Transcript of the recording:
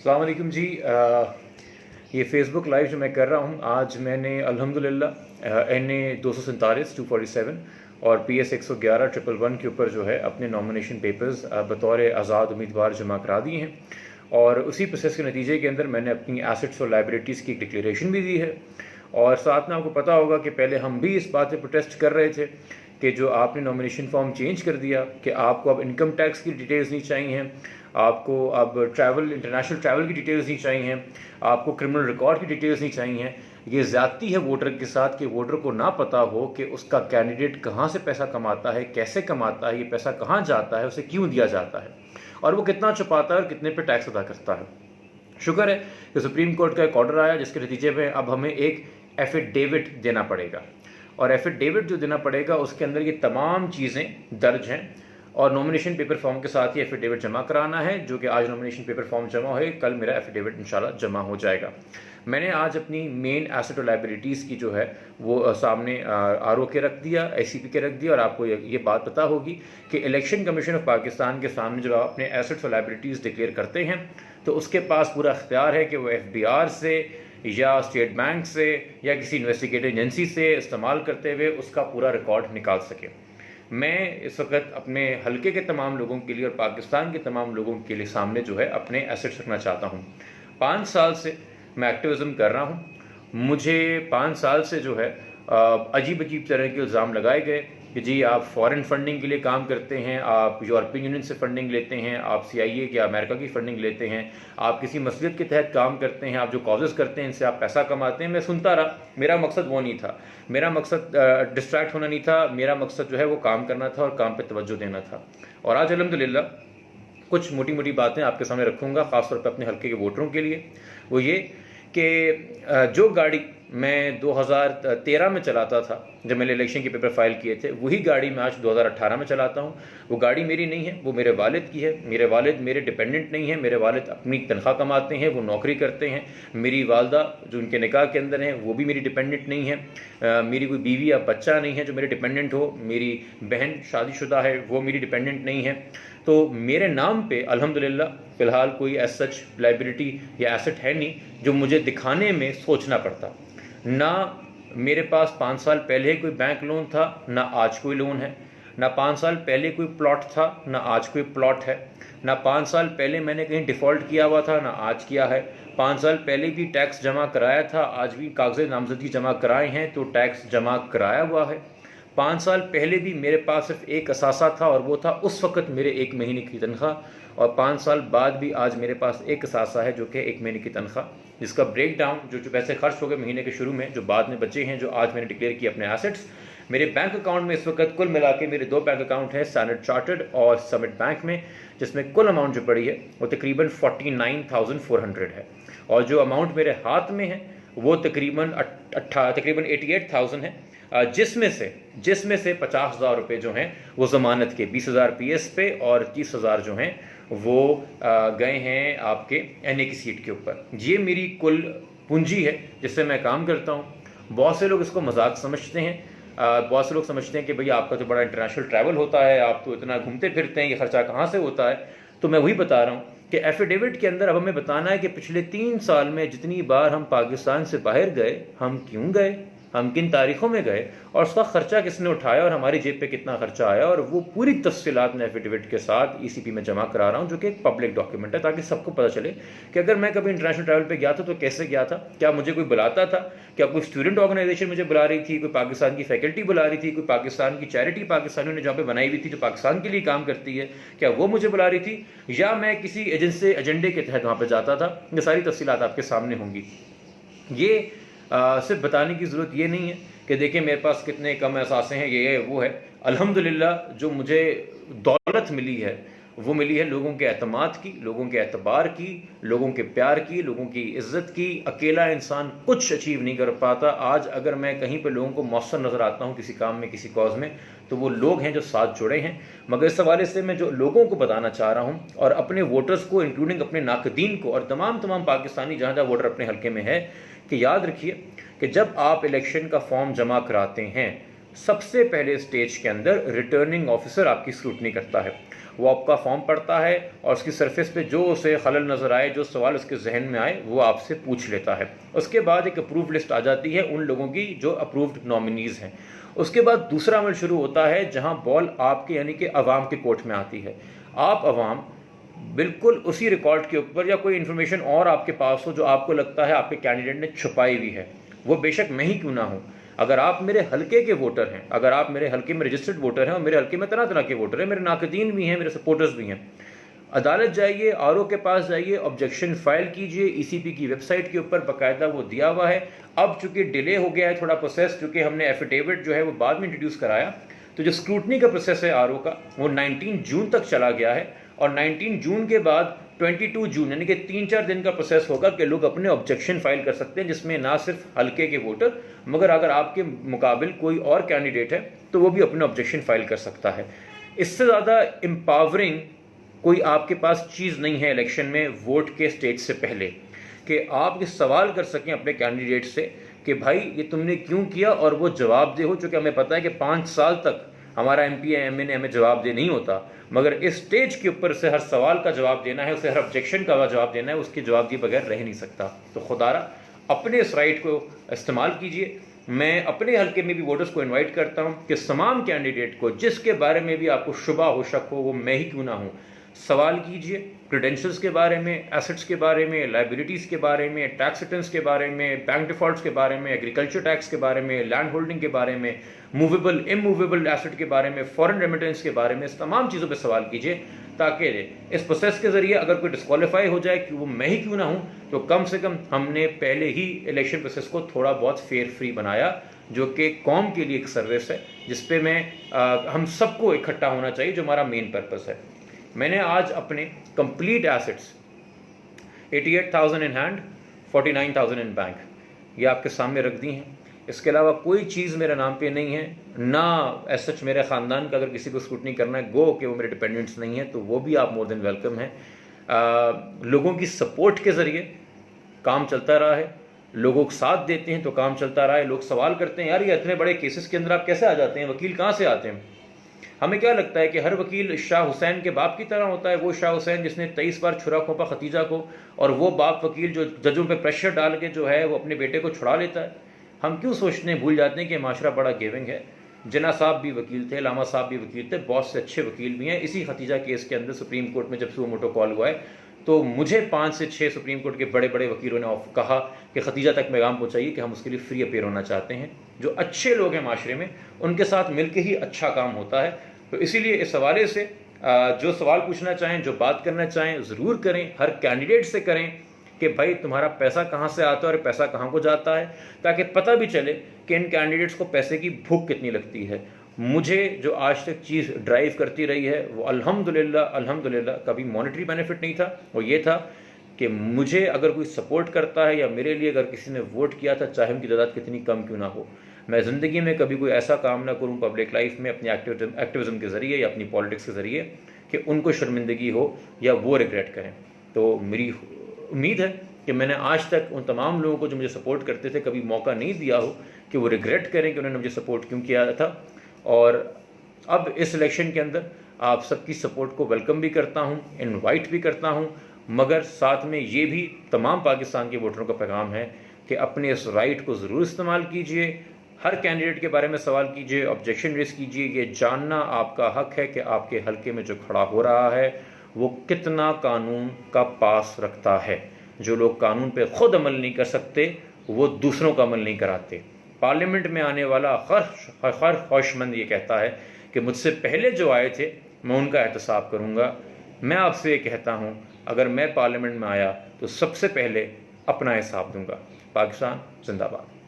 अस्सलाम वालेकुम जी। ये फेसबुक लाइव जो मैं कर रहा हूँ, आज मैंने अल्हम्दुलिल्लाह NA 247 247 और PS 111 111 के ऊपर जो है अपने नॉमिनेशन पेपर्स बतौर आज़ाद उम्मीदवार जमा करा दिए हैं। और उसी प्रोसेस के नतीजे के अंदर मैंने अपनी एसेट्स और लाइबिलिटीज़ की एक डिक्लेरेशन भी दी है। और साथ में आपको पता होगा कि पहले हम भी इस बात पे प्रोटेस्ट कर रहे थे कि जो आपने नॉमिनेशन फॉर्म चेंज कर दिया कि आपको अब इनकम टैक्स की डिटेल्स नहीं चाहिए हैं, आपको अब इंटरनेशनल ट्रैवल की डिटेल्स नहीं चाहिए हैं, आपको क्रिमिनल रिकॉर्ड की डिटेल्स नहीं चाहिए हैं। ये ज़्यादती है वोटर के साथ कि वोटर को ना पता हो कि उसका कैंडिडेट कहाँ से पैसा कमाता है, कैसे कमाता है, ये पैसा कहाँ जाता है, उसे क्यों दिया जाता है और वो कितना छुपाता है और कितने पे टैक्स अदा करता है। शुक्र है कि सुप्रीम कोर्ट का एक ऑर्डर आया जिसके नतीजे में अब हमें एक एफिडेविट देना पड़ेगा और एफिडेविट जो देना पड़ेगा उसके अंदर ये तमाम चीज़ें दर्ज हैं और नॉमिनेशन पेपर फॉर्म के साथ ही एफिडेविट जमा कराना है, जो कि आज नॉमिनेशन पेपर फॉर्म जमा है, कल मेरा एफिडेविट इंशाल्लाह जमा हो जाएगा। मैंने आज अपनी मेन एसेट और लाइबिलिटीज़ की जो है वो सामने RO के रख दिया, ICP के रख दिया। और आपको ये बात पता होगी कि इलेक्शन कमीशन ऑफ पाकिस्तान के सामने जब आप अपने एसेट्स और लाइबिलिटीज़ डिक्लेयर करते हैं तो उसके पास पूरा इख्तियार है कि वो FBR से या स्टेट बैंक से या किसी इन्वेस्टिगेटिव एजेंसी से इस्तेमाल करते हुए उसका पूरा रिकॉर्ड निकाल सके। मैं इस वक्त अपने हलके के तमाम लोगों के लिए और पाकिस्तान के तमाम लोगों के लिए सामने जो है अपने एसेट्स रखना चाहता हूँ। 5 साल से मैं एक्टिविज़म कर रहा हूँ। मुझे 5 साल से जो है अजीब अजीब तरह के इल्ज़ाम लगाए गए कि जी आप फॉरेन फंडिंग के लिए काम करते हैं, आप यूरोपियन यूनियन से फंडिंग लेते हैं, आप CIA या अमेरिका की फंडिंग लेते हैं, आप किसी मसलियत के तहत काम करते हैं, आप जो कॉजेज़ करते हैं इनसे आप पैसा कमाते हैं। मैं सुनता रहा, मेरा मकसद वो नहीं था, मेरा मकसद डिस्ट्रैक्ट होना नहीं था, मेरा मकसद जो है वो काम करना था और काम पर तवज्जो देना था। और आज अल्हम्दुलिल्लाह कुछ मोटी मोटी बातें आपके सामने रखूँगा, ख़ासतौर पर अपने हल्के के वोटरों के लिए। वो ये कि जो गाड़ी मैं 2013 में चलाता था जब मैंने इलेक्शन के पेपर फाइल किए थे, वही गाड़ी मैं आज 2018 में चलाता हूँ। वो गाड़ी मेरी नहीं है, वो मेरे वालिद की है। मेरे वालिद मेरे डिपेंडेंट नहीं है, मेरे वालिद अपनी तनख्वाह कमाते हैं, वो नौकरी करते हैं। मेरी वालदा जो उनके निकाह के अंदर हैं वो भी मेरी डिपेंडेंट नहीं है। मेरी कोई बीवी या बच्चा नहीं है जो मेरे डिपेंडेंट हो। मेरी बहन शादीशुदा है, वो मेरी डिपेंडेंट नहीं है। तो मेरे नाम पे अल्हम्दुलिल्लाह फ़िलहाल कोई एज सच लाइबिलिटी या एसेट है नहीं जो मुझे दिखाने में सोचना पड़ता। ना मेरे पास 5 साल पहले कोई बैंक लोन था, ना आज कोई लोन है। ना 5 साल पहले कोई प्लॉट था, ना आज कोई प्लॉट है। ना 5 साल पहले मैंने कहीं डिफ़ॉल्ट किया हुआ था, ना आज किया है। 5 साल पहले भी टैक्स जमा कराया था, आज भी कागज़ नामजदगी जमा कराए हैं तो टैक्स जमा कराया हुआ है। 5 साल पहले भी मेरे पास सिर्फ एक असासा था और वो था उस वक्त मेरे 1 महीने की तनख्वाह। और 5 साल बाद भी आज मेरे पास एक असासा है जो कि 1 महीने की तनख्वाह, जिसका ब्रेक डाउन जो पैसे खर्च हो गए महीने के शुरू में, जो बाद में बचे हैं, जो आज मैंने डिक्लेयर किए अपने एसेट्स। मेरे बैंक अकाउंट में इस वक्त कुल मिला के मेरे 2 बैंक अकाउंट हैं, स्टैंडर्ड चार्टर्ड और समिट बैंक में, जिसमें कुल अमाउंट जो पड़ी है वो तकरीबन 49,400 है। और जो अमाउंट मेरे हाथ में है वो तकरीबन 88,000 है, जिसमें से 50,000 रुपये जो हैं वो ज़मानत के, 20,000 PS पे और 30,000 जो हैं वो गए हैं आपके NA की सीट के ऊपर। ये मेरी कुल पूंजी है जिससे मैं काम करता हूँ। बहुत से लोग इसको मजाक समझते हैं, बहुत से लोग समझते हैं कि भैया आपका तो बड़ा इंटरनेशनल ट्रैवल होता है, आप तो इतना घूमते फिरते हैं, ये खर्चा कहाँ से होता है। तो मैं वही बता रहा हूँ कि एफिडेविट के अंदर अब हमें बताना है कि पिछले 3 साल में जितनी बार हम पाकिस्तान से बाहर गए, हम क्यों गए, हम किन तारीखों में गए और उसका खर्चा किसने उठाया और हमारी जेब पे कितना खर्चा आया। और वो पूरी तफसीलात मैं एफिडेविट के साथ ECP में जमा करा रहा हूँ, जो कि एक पब्लिक डॉक्यूमेंट है, ताकि सबको पता चले कि अगर मैं कभी इंटरनेशनल ट्रैवल पे गया था तो कैसे गया था, क्या मुझे कोई बुलाता था, क्या कोई स्टूडेंट ऑर्गेनाइजेशन मुझे बुला रही थी, कोई पाकिस्तान की फैकल्टी बुला रही थी, कोई पाकिस्तान की चैरिटी पाकिस्तानियों ने जहाँ पे बनाई हुई थी जो पाकिस्तान के लिए काम करती है, क्या वो मुझे बुला रही थी, या मैं किसी एजेंसी एजेंडे के तहत वहाँ पर जाता था। ये सारी तफसीलात आपके सामने होंगी। ये सिर्फ बताने की ज़रूरत ये नहीं है कि देखिए मेरे पास कितने कम एहसास हैं, ये वो है। अल्हम्दुलिल्लाह जो मुझे दौलत मिली है वो मिली है लोगों के एतमाद की, लोगों के एतबार की, लोगों के प्यार की, लोगों की इज्जत की। अकेला इंसान कुछ अचीव नहीं कर पाता। आज अगर मैं कहीं पे लोगों को मौसर नज़र आता हूँ किसी काम में, किसी कॉज में, तो वो लोग हैं जो साथ जुड़े हैं। मगर इस हवाले से मैं जो लोगों को बताना चाह रहा हूँ और अपने वोटर्स को, इंक्लूडिंग अपने नाकदीन को और तमाम पाकिस्तानी जहाँ जहाँ वोटर अपने हल्के में है, कि याद रखिए कि जब आप इलेक्शन का फॉर्म जमा कराते हैं सबसे पहले स्टेज के अंदर रिटर्निंग ऑफिसर आपकी स्क्रूटनी करता है वो आपका फॉर्म पढ़ता है और उसकी सरफेस पे जो उसे खलल नज़र आए, जो सवाल उसके जहन में आए, वो आपसे पूछ लेता है। उसके बाद एक अप्रूव लिस्ट आ जाती है उन लोगों की जो अप्रूव्ड नॉमिनीज़ हैं। उसके बाद दूसरा अमल शुरू होता है जहां बॉल आपके यानी कि अवाम के कोर्ट में आती है। आप अवाम बिल्कुल उसी रिकॉर्ड के ऊपर या कोई इन्फॉर्मेशन और आपके पास हो जो आपको लगता है आपके कैंडिडेट ने छुपाई हुई है, वो बेशक मैं ही क्यों ना हूँ, अगर आप मेरे हल्के के वोटर हैं, अगर आप मेरे हल्के में रजिस्टर्ड वोटर हैं और मेरे हल्के में तरह तरह के वोटर हैं, मेरे नाकदीन भी हैं, मेरे सपोर्टर्स भी हैं, अदालत जाइए, आरओ के पास जाइए, ऑब्जेक्शन फाइल कीजिए। ईसीपी की वेबसाइट के ऊपर बाकायदा वो दिया हुआ है। अब चूंकि डिले हो गया है थोड़ा प्रोसेस, क्योंकि हमने एफिडेविट जो है वो बाद में इंट्रोड्यूस कराया, तो जो स्क्रूटनी का प्रोसेस है आरओ का वो 19 जून तक चला गया है और 19 जून के बाद 22 जून यानी कि 3-4 दिन का प्रोसेस होगा कि लोग अपने ऑब्जेक्शन फाइल कर सकते हैं, जिसमें ना सिर्फ हल्के के वोटर मगर अगर आपके मुकाबिल कोई और कैंडिडेट है तो वो भी अपने ऑब्जेक्शन फाइल कर सकता है। इससे ज़्यादा एम्पावरिंग कोई आपके पास चीज़ नहीं है इलेक्शन में वोट के स्टेज से पहले, कि आप ये सवाल कर सकें अपने कैंडिडेट से कि भाई ये तुमने क्यों किया और वो जवाब दे हो। चूँकि हमें पता है कि 5 साल तक हमारा MP या MA ने हमें जवाब दे नहीं होता, मगर इस स्टेज के ऊपर से हर सवाल का जवाब देना है, उसे हर ऑब्जेक्शन का जवाब देना है, उसके जवाब दिए बगैर रह नहीं सकता। तो खुदारा अपने इस राइट को इस्तेमाल कीजिए। मैं अपने हल्के में भी वोटर्स को इनवाइट करता हूं कि तमाम कैंडिडेट को जिसके बारे में भी आपको शुबा हो, शक हो, वो मैं ही क्यों ना हूं, सवाल कीजिए क्रेडेंशियल्स के बारे में, एसेट्स के बारे में, लाइबिलिटीज़ के बारे में, टैक्स रिटर्न्स के बारे में, बैंक डिफॉल्ट्स के बारे में, एग्रीकल्चर टैक्स के बारे में, लैंड होल्डिंग के बारे में, मूवेबल इमूवेबल एसेट के बारे में, फॉरेन रेमिटेंस के बारे में, इस तमाम चीज़ों पे सवाल कीजिए, ताकि इस प्रोसेस के ज़रिए अगर कोई डिस्क्वालीफाई हो जाए कि वो मैं ही क्यों ना हूँ, तो कम से कम हमने पहले ही इलेक्शन प्रोसेस को थोड़ा बहुत फेयर फ्री बनाया, जो कि कौम के लिए एक सर्विस है जिसपे हम सबको इकट्ठा होना चाहिए, जो हमारा मेन पर्पस है। मैंने आज अपने complete assets 88,000 in hand, 49,000 in bank, ये आपके सामने रख दी हैं। इसके अलावा कोई चीज़ मेरे नाम पे नहीं है, ना एज सच मेरे ख़ानदान का अगर किसी को स्क्रूटनी करना है गो कि वो मेरे डिपेंडेंट्स नहीं है, तो वो भी आप मोर देन वेलकम हैं। लोगों की सपोर्ट के ज़रिए काम चलता रहा है, लोगों को साथ देते हैं तो काम चलता रहा है। लोग सवाल करते हैं यार ये इतने बड़े केसेस के अंदर आप कैसे आ जाते हैं, वकील कहाँ से आते हैं। हमें क्या लगता है कि हर वकील शाह हुसैन के बाप की तरह होता है, वो शाह हुसैन जिसने 23 बार छुरा खोपा खतीजा को, और वो बाप वकील जो जजों पे प्रेशर डाल के जो है वो अपने बेटे को छुड़ा लेता है। हम क्यों सोचते हैं, भूल जाते हैं कि माशरा बड़ा गिविंग है। जिन्ना साहब भी वकील थे, लामा साहब भी वकील थे, बहुत से अच्छे वकील भी हैं। इसी खतीजा केस के अंदर सुप्रीम कोर्ट में जब सुओ मोटो कॉल हुआ है तो मुझे 5 से 6 सुप्रीम कोर्ट के बड़े बड़े वकीलों ने कहा कि खतीजा तक पैगाम पहुंचाइए कि हम उसके लिए फ्री अपीयर होना चाहते हैं। जो अच्छे लोग हैं माशरे में उनके साथ मिलकर ही अच्छा काम होता है। तो इसीलिए इस हवाले से जो सवाल पूछना चाहें, जो बात करना चाहें, ज़रूर करें, हर कैंडिडेट से करें कि भाई तुम्हारा पैसा कहाँ से आता है और पैसा कहाँ को जाता है, ताकि पता भी चले कि इन कैंडिडेट्स को पैसे की भूख कितनी लगती है। मुझे जो आज तक चीज़ ड्राइव करती रही है वो अल्हम्दुलिल्लाह कभी मॉनेटरी बेनिफिट नहीं था, वो ये था कि मुझे अगर कोई सपोर्ट करता है या मेरे लिए अगर किसी ने वोट किया था, चाहे उनकी तादाद कितनी कम क्यों ना हो, मैं ज़िंदगी में कभी कोई ऐसा काम ना करूं पब्लिक लाइफ में अपनी एक्टिविज़म के ज़रिए या अपनी पॉलिटिक्स के ज़रिए कि उनको शर्मिंदगी हो या वो रिग्रेट करें। तो मेरी उम्मीद है कि मैंने आज तक उन तमाम लोगों को जो मुझे सपोर्ट करते थे कभी मौका नहीं दिया हो कि वो रिग्रेट करें कि उन्होंने मुझे सपोर्ट क्यों किया था। और अब इस इलेक्शन के अंदर आप सबकी सपोर्ट को वेलकम भी करता हूँ, इनवाइट भी करता हूँ, मगर साथ में ये भी तमाम पाकिस्तान के वोटरों का पैगाम है कि अपने इस राइट को ज़रूर इस्तेमाल कीजिए, हर कैंडिडेट के बारे में सवाल कीजिए, ऑब्जेक्शन रेज कीजिए। ये जानना आपका हक है कि आपके हल्के में जो खड़ा हो रहा है वो कितना कानून का पास रखता है। जो लोग कानून पे खुद अमल नहीं कर सकते वो दूसरों का अमल नहीं कराते। पार्लियामेंट में आने वाला हर ख्वाहिशमंद ये कहता है कि मुझसे पहले जो आए थे मैं उनका एहतसाब करूँगा। मैं आपसे ये कहता हूँ अगर मैं पार्लियामेंट में आया तो सबसे पहले अपना हिसाब दूंगा। पाकिस्तान जिंदाबाद।